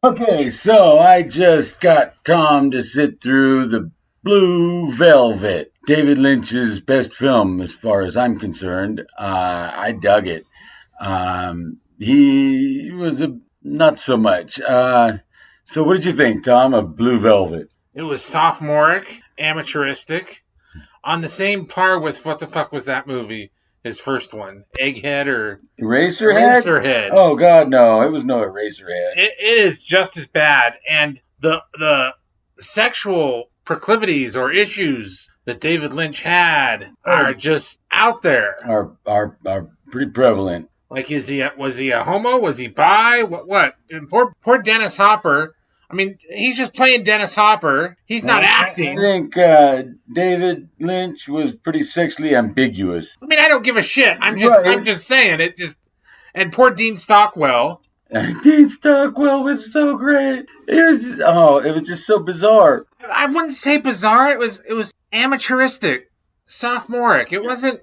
Okay, so I just got Tom to sit through the Blue Velvet, David Lynch's best film, as far as I'm concerned. I dug it. He was a not so much. So, what did you think, Tom, of Blue Velvet? It was sophomoric, amateuristic, on the same par with what the fuck was that movie? His first one, Egghead or Eraserhead? Eraserhead. Oh God, no! It was no Eraserhead. It is just as bad, and the sexual proclivities or issues that David Lynch had are just out there. Are pretty prevalent. Like, was he a homo? Was he bi? What? And poor Dennis Hopper. I mean, he's just playing Dennis Hopper. He's not acting. I think David Lynch was pretty sexually ambiguous. I mean, I don't give a shit. I'm just saying it. And poor Dean Stockwell. Dean Stockwell was so great. It was just so bizarre. I wouldn't say bizarre. It was amateuristic, sophomoric. It wasn't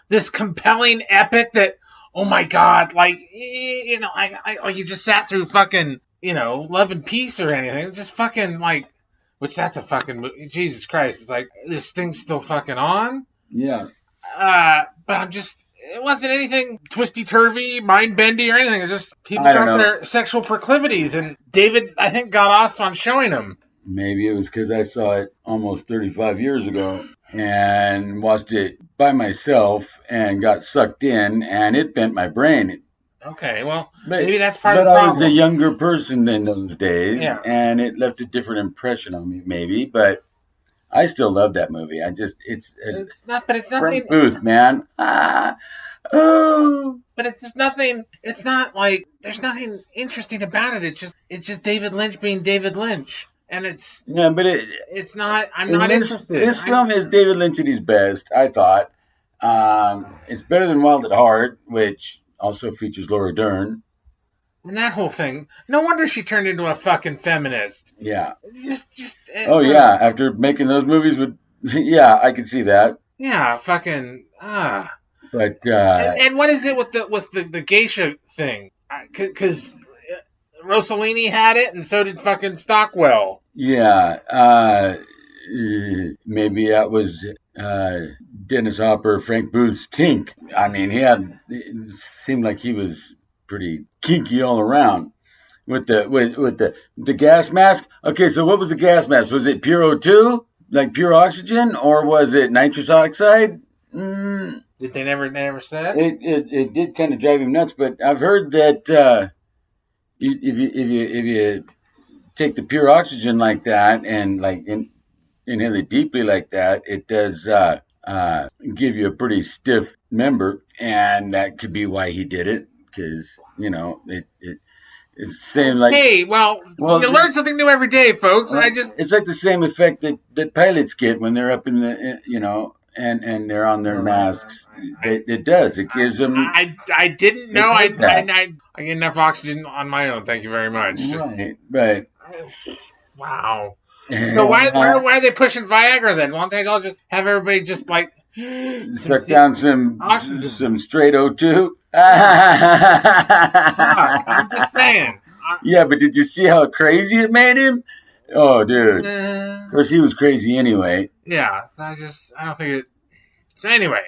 this compelling epic that, oh my God, like, you know, like you just sat through fucking, you know, Love and Peace or anything. It's just fucking like, which that's a fucking movie. Jesus Christ. It's like, this thing's still fucking on? Yeah. But it wasn't anything twisty-turvy, mind-bendy or anything. It's just people got their sexual proclivities, and David, I think, got off on showing them. Maybe it was because I saw it almost 35 years ago and watched it by myself and got sucked in, and it bent my brain. Okay, well, maybe that's part of the problem. But I was problem. a younger person in those days, Yeah. and it left a different impression on me, maybe. But I still love that movie. It's nothing. Frank Booth, man. But it's nothing. It's not like there's nothing interesting about it. It's just David Lynch being David Lynch, and it's not. I'm not interested. This film is David Lynch at his best, I thought. It's better than Wild at Heart, which also features Laura Dern. And that whole thing. No wonder she turned into a fucking feminist. Yeah. Yeah. After making those movies yeah, I can see that. Yeah, fucking. But and what is it with the geisha thing? Because Rossellini had it, and so did fucking Stockwell. Yeah. Maybe that was Dennis Hopper, Frank Booth's kink. I mean, it seemed like he was pretty kinky all around with the gas mask. Okay, so what was the gas mask? Was it pure O2, like pure oxygen, or was it nitrous oxide? Did they never said? It did kind of drive him nuts, but I've heard that if you take the pure oxygen like that and like inhale it deeply like that, it does give you a pretty stiff member, and that could be why he did it, because you know it's the same like. Hey, well you learn something new every day, folks. It's like the same effect that pilots get when they're up in the and they're on their masks. It does. It gives them. I didn't know. I get enough oxygen on my own. Thank you very much. Right. Wow. So why are they pushing Viagra then? Why don't they all just have everybody just like suck down some straight O2? Fuck, I'm just saying. Yeah, but did you see how crazy it made him? Oh, dude. Of course, he was crazy anyway. Yeah, I don't think it. So anyway,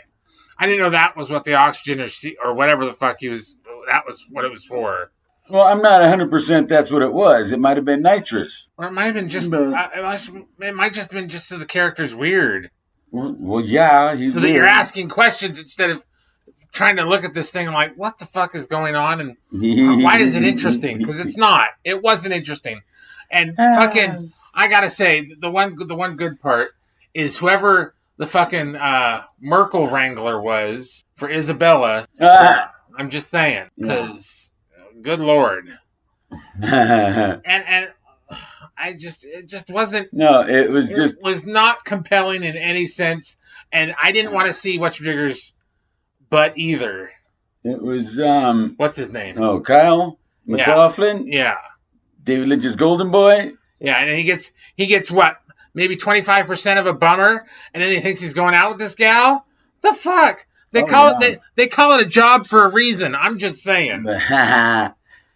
I didn't know that was what the oxygen or whatever the fuck that was what it was for. Well, I'm not 100% that's what it was. It might have been nitrous. Or it might have been just. It might just have been just so the character's weird. Well, yeah. So that you're asking questions instead of trying to look at this thing and like, what the fuck is going on and why is it interesting? Because it's not. It wasn't interesting. And fucking, I gotta say, the one good part is whoever the fucking Merkel Wrangler was for Isabella. I'm just saying, because good lord. and it just wasn't. No, it was not compelling in any sense, and I didn't want to see Whatchamajigger's butt either. It was what's his name? Oh, Kyle MacLachlan. Yeah. David Lynch's golden boy. Yeah, and he gets what? Maybe 25% of a bummer, and then he thinks he's going out with this gal? The fuck? They call it a job for a reason. I'm just saying.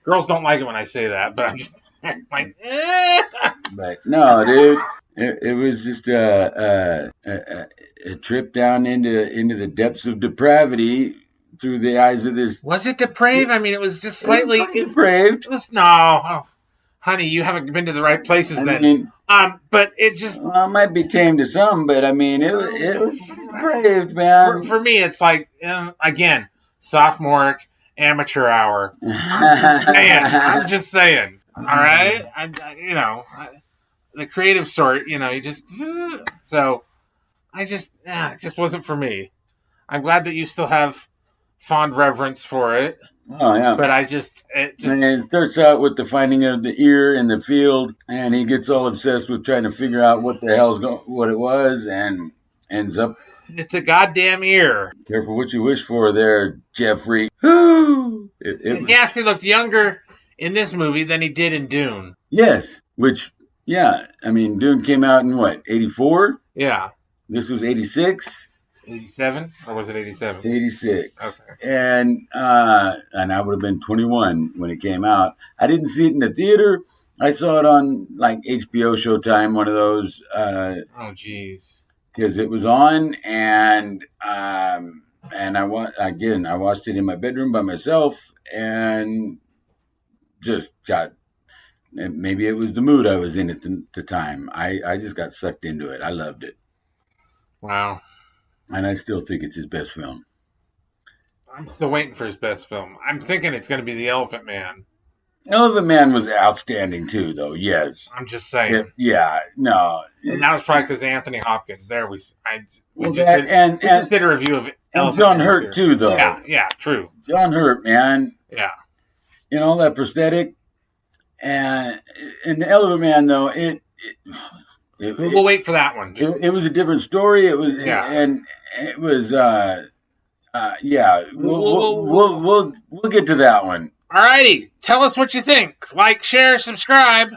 Girls don't like it when I say that, but I'm just like, But no, dude, it was just a trip down into the depths of depravity through the eyes of this. Was it depraved? I mean, it was just slightly depraved. It was no, honey, you haven't been to the right places then. Mean, but it just it might be tame to some, but I mean, it was depraved, man. For me, it's like again, sophomoric amateur hour. Man, I'm just saying. All right, the creative sort. You just so. It just wasn't for me. I'm glad that you still have fond reverence for it. Oh yeah, but and it starts out with the finding of the ear in the field, and he gets all obsessed with trying to figure out what the hell's what it was, and ends up. It's a goddamn ear. Careful what you wish for, there, Jeffrey. He actually looked younger in this movie than he did in Dune. Yes, I mean, Dune came out in what, 84? Yeah. This was 86? 87? Or was it 87? 86. Okay. And I would have been 21 when it came out. I didn't see it in the theater. I saw it on like HBO Showtime, one of those. Oh, jeez. Because it was on, and I watched it in my bedroom by myself, and just got. Maybe it was the mood I was in at the time. I just got sucked into it. I loved it. Wow. And I still think it's his best film. I'm still waiting for his best film. I'm thinking it's going to be The Elephant Man. Elephant Man was outstanding too, though. Yes. I'm just saying. No. And that was probably because Anthony Hopkins. There we just did a review of Elephant John Man Hurt too, though. Yeah, true. John Hurt, man. Yeah. All that prosthetic, and the Elephant Man, though, we'll wait for that one. It was a different story. It was, and it was, We'll get to that one. Alrighty, tell us what you think. Like, share, subscribe.